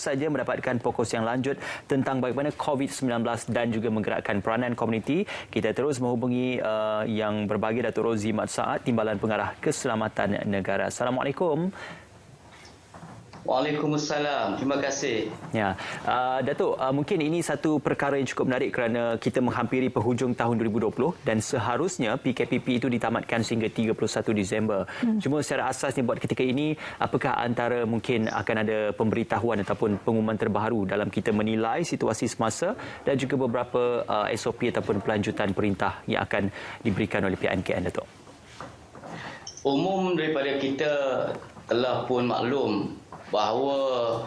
saja mendapatkan fokus yang lanjut tentang bagaimana COVID-19 dan juga menggerakkan peranan komuniti. Kita terus menghubungi yang berbagi Datuk Rozi Mat Saad, Timbalan Pengarah Keselamatan Negara. Assalamualaikum. Waalaikumsalam. Terima kasih. Ya, Datuk, mungkin ini satu perkara yang cukup menarik kerana kita menghampiri penghujung tahun 2020 dan seharusnya PKPP itu ditamatkan sehingga 31 Disember. Cuma secara asasnya buat ketika ini, apakah antara mungkin akan ada pemberitahuan ataupun pengumuman terbaru dalam kita menilai situasi semasa dan juga beberapa SOP ataupun pelanjutan perintah yang akan diberikan oleh pihak MKN, Datuk? Umum daripada kita telah pun maklum bahawa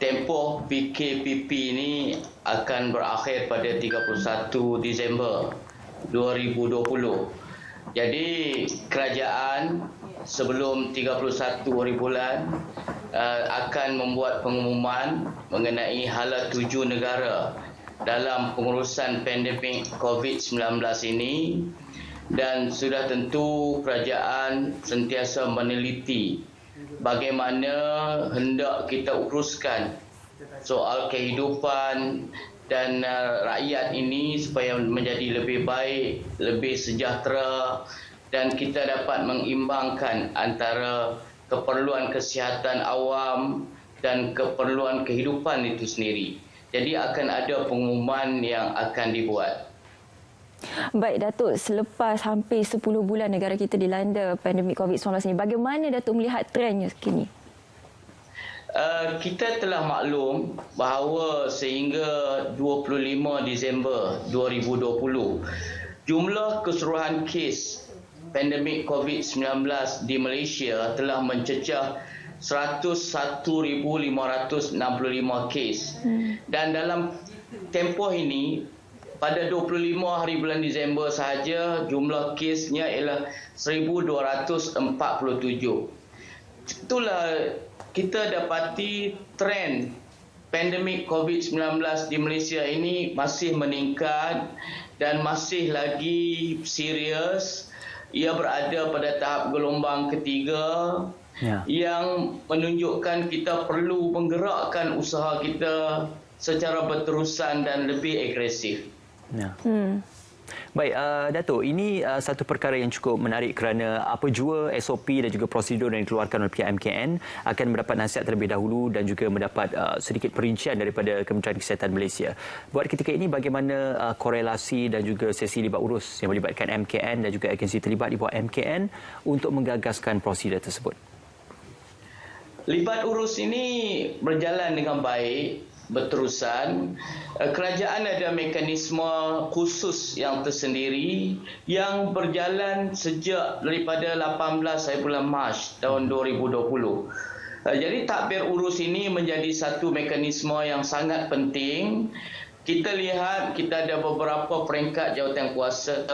tempoh PKPP ini akan berakhir pada 31 Disember 2020. Jadi kerajaan sebelum 31 hari bulan akan membuat pengumuman mengenai hala 7 negara dalam pengurusan pandemik COVID-19 ini, dan sudah tentu kerajaan sentiasa meneliti bagaimana hendak kita uruskan soal kehidupan dan rakyat ini supaya menjadi lebih baik, lebih sejahtera, dan kita dapat mengimbangkan antara keperluan kesihatan awam dan keperluan kehidupan itu sendiri. Jadi akan ada pengumuman yang akan dibuat. Baik Datuk, selepas hampir 10 bulan negara kita dilanda pandemik COVID-19 ini, bagaimana Datuk melihat trennya kini? Kita telah maklum bahawa sehingga 25 Disember 2020, jumlah keseluruhan kes pandemik COVID-19 di Malaysia telah mencecah 101,565 kes. Dan dalam tempoh ini, pada 25 hari bulan Disember sahaja, jumlah kesnya ialah 1,247. Itulah kita dapati tren pandemik COVID-19 di Malaysia ini masih meningkat dan masih lagi serius. Ia berada pada tahap gelombang ketiga yang menunjukkan kita perlu menggerakkan usaha kita secara berterusan dan lebih agresif. Ya. Baik, Datuk, ini satu perkara yang cukup menarik kerana apa jua SOP dan juga prosedur yang dikeluarkan oleh pihak MKN akan mendapat nasihat terlebih dahulu dan juga mendapat sedikit perincian daripada Kementerian Kesihatan Malaysia. Buat ketika ini, bagaimana korelasi dan juga sesi libat urus yang melibatkan MKN dan juga agensi terlibat di bawah MKN untuk menggagaskan prosedur tersebut? Libat urus ini berjalan dengan baik, berterusan. Kerajaan ada mekanisme khusus yang tersendiri yang berjalan sejak daripada 18 hari bulan Mac tahun 2020. Jadi takbir urus ini menjadi satu mekanisme yang sangat penting. Kita lihat kita ada beberapa peringkat jawatankuasa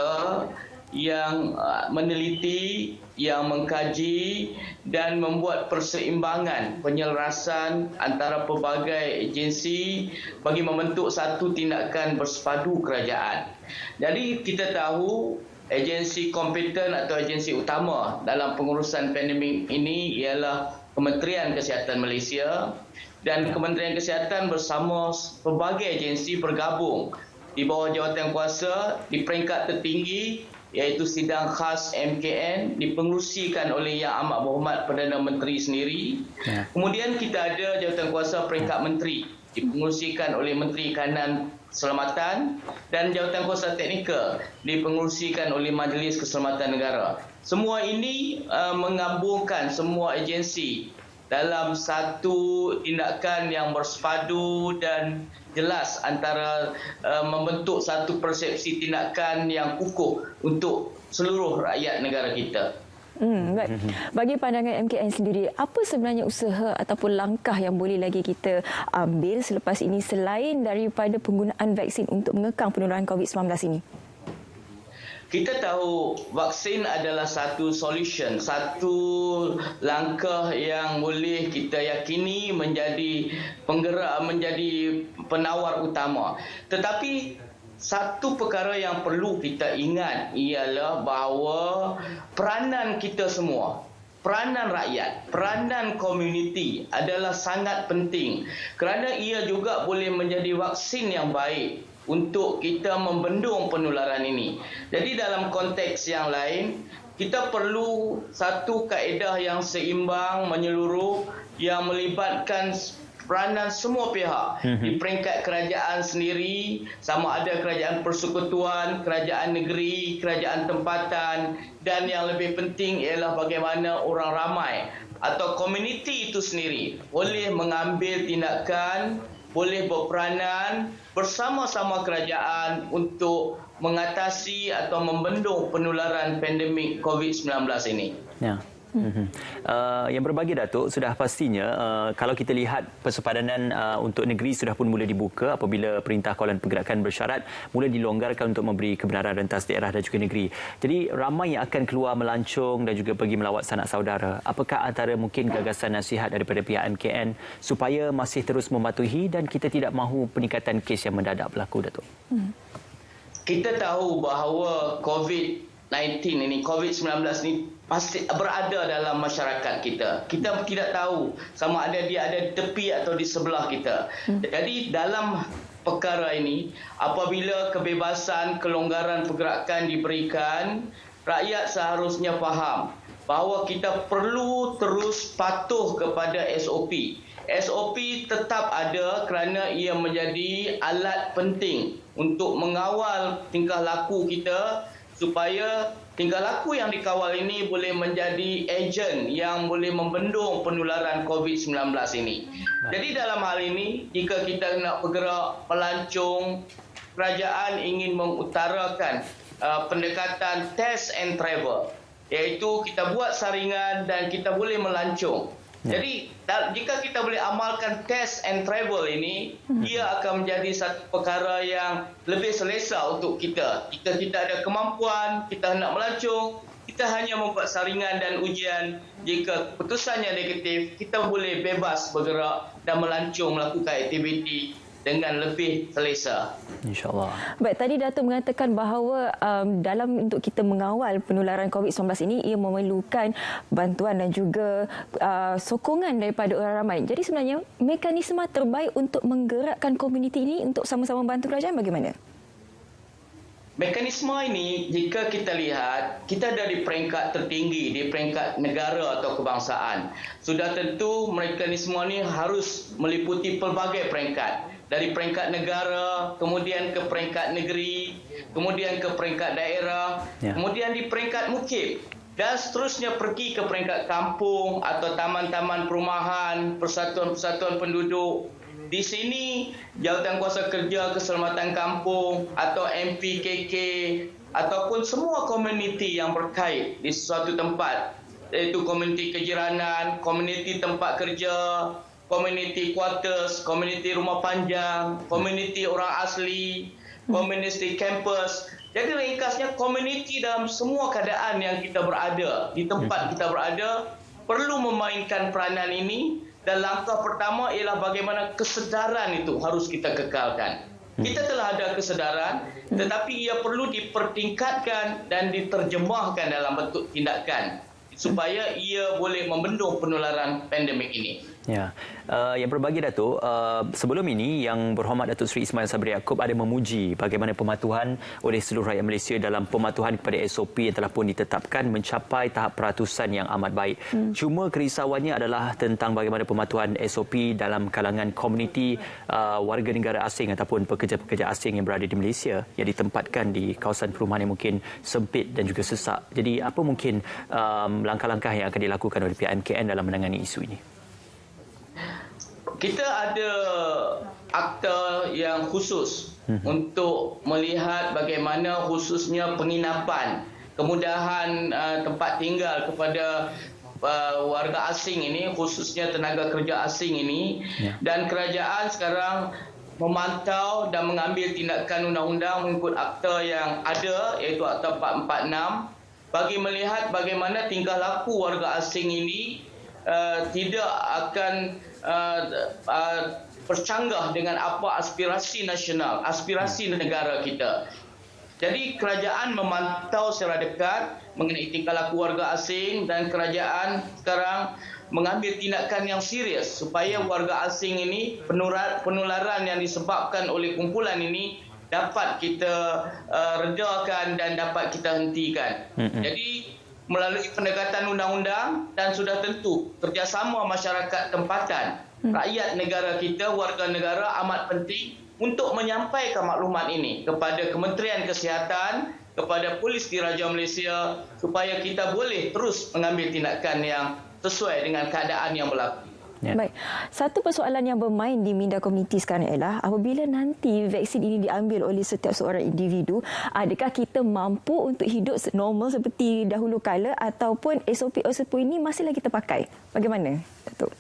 yang meneliti, yang mengkaji dan membuat perseimbangan penyelarasan antara pelbagai agensi bagi membentuk satu tindakan bersepadu kerajaan. Jadi kita tahu agensi kompeten atau agensi utama dalam pengurusan pandemik ini ialah Kementerian Kesihatan Malaysia, dan Kementerian Kesihatan bersama pelbagai agensi bergabung di bawah jawatankuasa di peringkat tertinggi, iaitu Sidang Khas MKN, dipengerusikan oleh Yang Amat Berhormat Perdana Menteri sendiri. Kemudian kita ada jawatankuasa peringkat menteri, dipengerusikan oleh Menteri Kanan Keselamatan, dan jawatankuasa teknikal dipengerusikan oleh Majlis Keselamatan Negara. Semua ini menggabungkan semua agensi dalam satu tindakan yang bersepadu dan jelas antara membentuk satu persepsi tindakan yang kukuh untuk seluruh rakyat negara kita. Baik. Bagi pandangan MKN sendiri, apa sebenarnya usaha ataupun langkah yang boleh lagi kita ambil selepas ini selain daripada penggunaan vaksin untuk mengekang penularan COVID-19 ini? Kita tahu vaksin adalah satu solution, satu langkah yang boleh kita yakini menjadi penggerak, menjadi penawar utama. Tetapi satu perkara yang perlu kita ingat ialah bahawa peranan kita semua, peranan rakyat, peranan komuniti adalah sangat penting kerana ia juga boleh menjadi vaksin yang baik untuk kita membendung penularan ini. Jadi dalam konteks yang lain, kita perlu satu kaedah yang seimbang, menyeluruh, yang melibatkan peranan semua pihak di peringkat kerajaan sendiri, sama ada kerajaan persekutuan, kerajaan negeri, kerajaan tempatan, dan yang lebih penting ialah bagaimana orang ramai atau komuniti itu sendiri boleh mengambil tindakan, boleh berperanan bersama-sama kerajaan untuk mengatasi atau membendung penularan pandemik COVID-19 ini. Ya. Yang berbagi, Datuk, sudah pastinya kalau kita lihat persepadanan untuk negeri sudah pun mula dibuka apabila Perintah Kawalan Pergerakan Bersyarat mula dilonggarkan untuk memberi kebenaran rentas daerah dan juga negeri. Jadi ramai yang akan keluar melancong dan juga pergi melawat sanak saudara. Apakah antara mungkin gagasan nasihat daripada pihak MKN supaya masih terus mematuhi dan kita tidak mahu peningkatan kes yang mendadak berlaku, Datuk? Kita tahu bahawa COVID-19 ini pasti berada dalam masyarakat kita. Kita tidak tahu sama ada dia ada di tepi atau di sebelah kita. Jadi dalam perkara ini, apabila kebebasan, kelonggaran pergerakan diberikan, rakyat seharusnya faham bahawa kita perlu terus patuh kepada SOP. SOP tetap ada kerana ia menjadi alat penting untuk mengawal tingkah laku kita supaya tingkah laku yang dikawal ini boleh menjadi ejen yang boleh membendung penularan COVID-19 ini. Jadi dalam hal ini, jika kita nak bergerak pelancong, kerajaan ingin mengutarakan pendekatan test and travel, iaitu kita buat saringan dan kita boleh melancong. Jadi jika kita boleh amalkan test and travel ini, ia akan menjadi satu perkara yang lebih selesa untuk kita. Jika kita ada kemampuan, kita hendak melancong, kita hanya membuat saringan dan ujian. Jika keputusannya negatif, kita boleh bebas bergerak dan melancong melakukan aktiviti dengan lebih selesa. InsyaAllah. Baik, tadi Datuk mengatakan bahawa dalam untuk kita mengawal penularan COVID-19 ini, ia memerlukan bantuan dan juga sokongan daripada orang ramai. Jadi sebenarnya mekanisme terbaik untuk menggerakkan komuniti ini untuk sama-sama membantu kerajaan bagaimana? Mekanisme ini, jika kita lihat, kita ada di peringkat tertinggi, di peringkat negara atau kebangsaan. Sudah tentu mekanisme ini harus meliputi pelbagai peringkat. Dari peringkat negara, kemudian ke peringkat negeri, kemudian ke peringkat daerah, kemudian di peringkat mukim, dan seterusnya pergi ke peringkat kampung atau taman-taman perumahan, persatuan-persatuan penduduk. Di sini, Jawatankuasa Kerja Keselamatan Kampung atau MPKK ataupun semua komuniti yang berkait di sesuatu tempat, iaitu komuniti kejiranan, komuniti tempat kerja, komuniti quarters, komuniti rumah panjang, komuniti orang asli, komuniti kampus. Jadi ringkasnya, komuniti dalam semua keadaan yang kita berada, di tempat kita berada, perlu memainkan peranan ini. Dan langkah pertama ialah bagaimana kesedaran itu harus kita kekalkan. Kita telah ada kesedaran, tetapi ia perlu dipertingkatkan dan diterjemahkan dalam bentuk tindakan supaya ia boleh membendung penularan pandemik ini. Ya, yang berbagi, Datuk, sebelum ini Yang Berhormat Datuk Seri Ismail Sabri Yaakob ada memuji bagaimana pematuhan oleh seluruh rakyat Malaysia dalam pematuhan kepada SOP yang telah pun ditetapkan mencapai tahap peratusan yang amat baik. Cuma kerisauannya adalah tentang bagaimana pematuhan SOP dalam kalangan komuniti warga negara asing ataupun pekerja-pekerja asing yang berada di Malaysia yang ditempatkan di kawasan perumahan yang mungkin sempit dan juga sesak. Jadi apa mungkin langkah-langkah yang akan dilakukan oleh pihak MKN dalam menangani isu ini? Kita ada akta yang khusus untuk melihat bagaimana khususnya penginapan, kemudahan tempat tinggal kepada warga asing ini, khususnya tenaga kerja asing ini. Dan kerajaan sekarang memantau dan mengambil tindakan undang-undang mengikut akta yang ada, iaitu Akta 446, bagi melihat bagaimana tingkah laku warga asing ini tidak akan bercanggah dengan apa aspirasi nasional, aspirasi negara kita. Jadi kerajaan memantau secara dekat mengenai tingkah laku warga asing dan kerajaan sekarang mengambil tindakan yang serius supaya warga asing ini penularan yang disebabkan oleh kumpulan ini dapat kita redakan dan dapat kita hentikan. Jadi melalui pendekatan undang-undang dan sudah tentu kerjasama masyarakat tempatan, rakyat negara kita, warga negara amat penting untuk menyampaikan maklumat ini kepada Kementerian Kesihatan, kepada Polis Diraja Malaysia supaya kita boleh terus mengambil tindakan yang sesuai dengan keadaan yang berlaku. Ya. Baik. Satu persoalan yang bermain di minda komuniti sekarang ialah apabila nanti vaksin ini diambil oleh setiap seorang individu, adakah kita mampu untuk hidup normal seperti dahulu kala ataupun SOP-SOP ini masih lagi terpakai? Bagaimana, Datuk?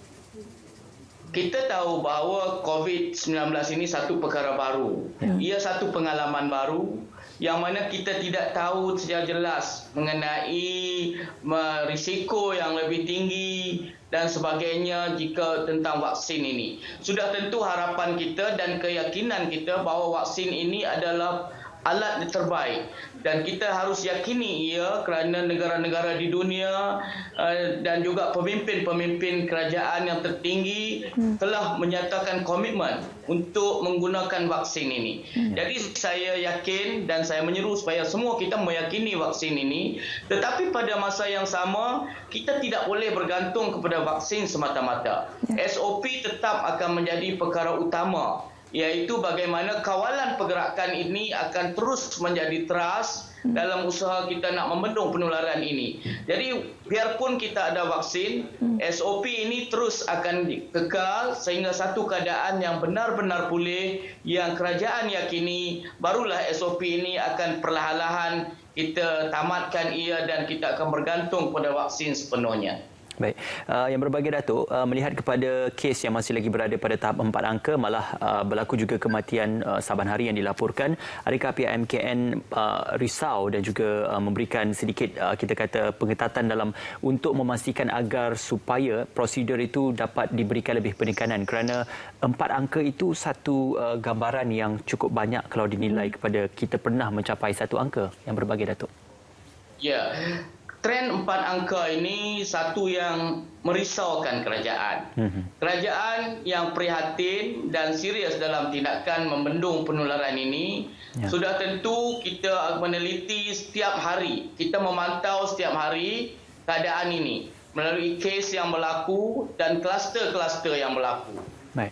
Kita tahu bahawa COVID-19 ini satu perkara baru. Ia satu pengalaman baru yang mana kita tidak tahu secara jelas mengenai risiko yang lebih tinggi dan sebagainya jika tentang vaksin ini. Sudah tentu harapan kita dan keyakinan kita bahawa vaksin ini adalah alat terbaik dan kita harus yakini ia kerana negara-negara di dunia dan juga pemimpin-pemimpin kerajaan yang tertinggi telah menyatakan komitmen untuk menggunakan vaksin ini. Jadi saya yakin dan saya menyeru supaya semua kita meyakini vaksin ini, tetapi pada masa yang sama kita tidak boleh bergantung kepada vaksin semata-mata. SOP tetap akan menjadi perkara utama, iaitu bagaimana kawalan pergerakan ini akan terus menjadi teras dalam usaha kita nak membendung penularan ini. Jadi biarpun kita ada vaksin, SOP ini terus akan kekal sehingga satu keadaan yang benar-benar pulih yang kerajaan yakini, barulah SOP ini akan perlahan-lahan kita tamatkan ia dan kita akan bergantung pada vaksin sepenuhnya. Baik, yang berbahagia Datuk, melihat kepada kes yang masih lagi berada pada tahap 4 angka, malah berlaku juga kematian saban hari yang dilaporkan. Adakah pihak MKN risau dan juga memberikan sedikit kita kata pengetatan dalam untuk memastikan agar supaya prosedur itu dapat diberikan lebih penekanan, kerana 4 angka itu satu gambaran yang cukup banyak kalau dinilai kepada kita pernah mencapai satu angka. Yang berbahagia Datuk. Ya. Trend 4 angka ini satu yang merisaukan kerajaan. Kerajaan yang prihatin dan serius dalam tindakan membendung penularan ini. Sudah tentu kita meneliti setiap hari. Kita memantau setiap hari keadaan ini melalui kes yang berlaku dan kluster-kluster yang berlaku.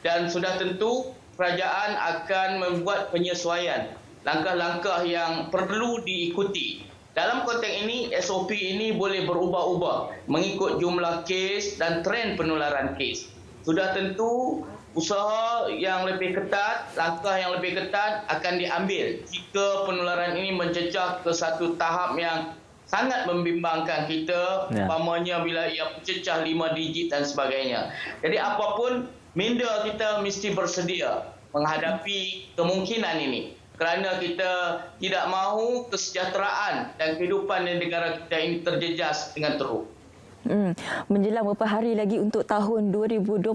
Dan sudah tentu kerajaan akan membuat penyesuaian langkah-langkah yang perlu diikuti. Dalam konteks ini, SOP ini boleh berubah-ubah mengikut jumlah kes dan trend penularan kes. Sudah tentu usaha yang lebih ketat, langkah yang lebih ketat akan diambil jika penularan ini mencecah ke satu tahap yang sangat membimbangkan kita, umpamanya bila ia mencecah 5 digit dan sebagainya. Jadi apapun, minda kita mesti bersedia menghadapi kemungkinan ini. Kerana kita tidak mahu kesejahteraan dan kehidupan di negara kita ini terjejas dengan teruk. Menjelang beberapa hari lagi untuk tahun 2021,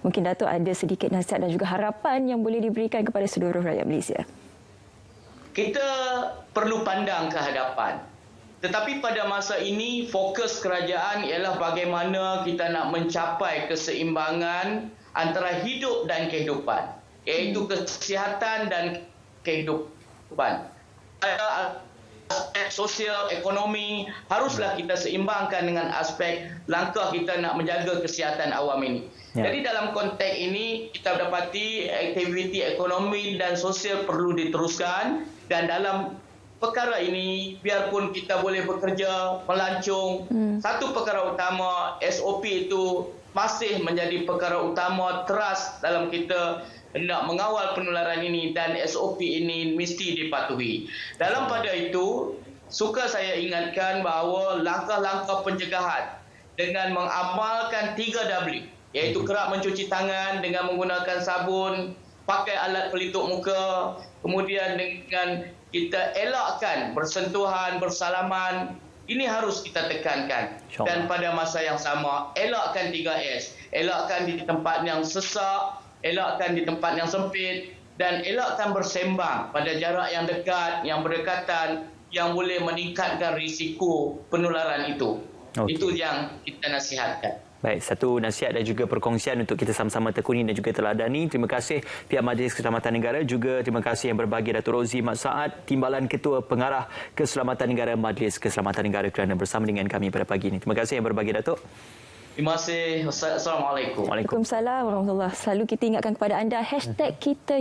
mungkin Datuk ada sedikit nasihat dan juga harapan yang boleh diberikan kepada seluruh rakyat Malaysia. Kita perlu pandang ke hadapan. Tetapi pada masa ini, fokus kerajaan ialah bagaimana kita nak mencapai keseimbangan antara hidup dan kehidupan. Iaitu kesihatan dan kehidupan. Aspek sosial, ekonomi haruslah kita seimbangkan dengan aspek langkah kita nak menjaga kesihatan awam ini. Jadi dalam konteks ini kita dapati aktiviti ekonomi dan sosial perlu diteruskan, dan dalam perkara ini biarpun kita boleh bekerja, melancong, satu perkara utama SOP itu masih menjadi perkara utama teras dalam kita hendak mengawal penularan ini, dan SOP ini mesti dipatuhi. Dalam pada itu, suka saya ingatkan bahawa langkah-langkah pencegahan dengan mengamalkan 3W, iaitu kerap mencuci tangan dengan menggunakan sabun, pakai alat pelitup muka, kemudian dengan kita elakkan bersentuhan, bersalaman, ini harus kita tekankan. Dan pada masa yang sama, elakkan 3S, elakkan di tempat yang sesak, elakkan di tempat yang sempit, dan elakkan bersembang pada jarak yang dekat, yang berdekatan, yang boleh meningkatkan risiko penularan itu. Okey. Itu yang kita nasihatkan. Baik, satu nasihat dan juga perkongsian untuk kita sama-sama tekuni dan juga teladani. Terima kasih pihak Majlis Keselamatan Negara, juga terima kasih yang berbagi Datuk Rozzi Mat Saad, Timbalan Ketua Pengarah Keselamatan Negara Majlis Keselamatan Negara, kerana bersama dengan kami pada pagi ini. Terima kasih yang berbagi, Datuk. Terima kasih. Assalamualaikum. Waalaikumsalam warahmatullahi. Selalu kita ingatkan kepada anda #kita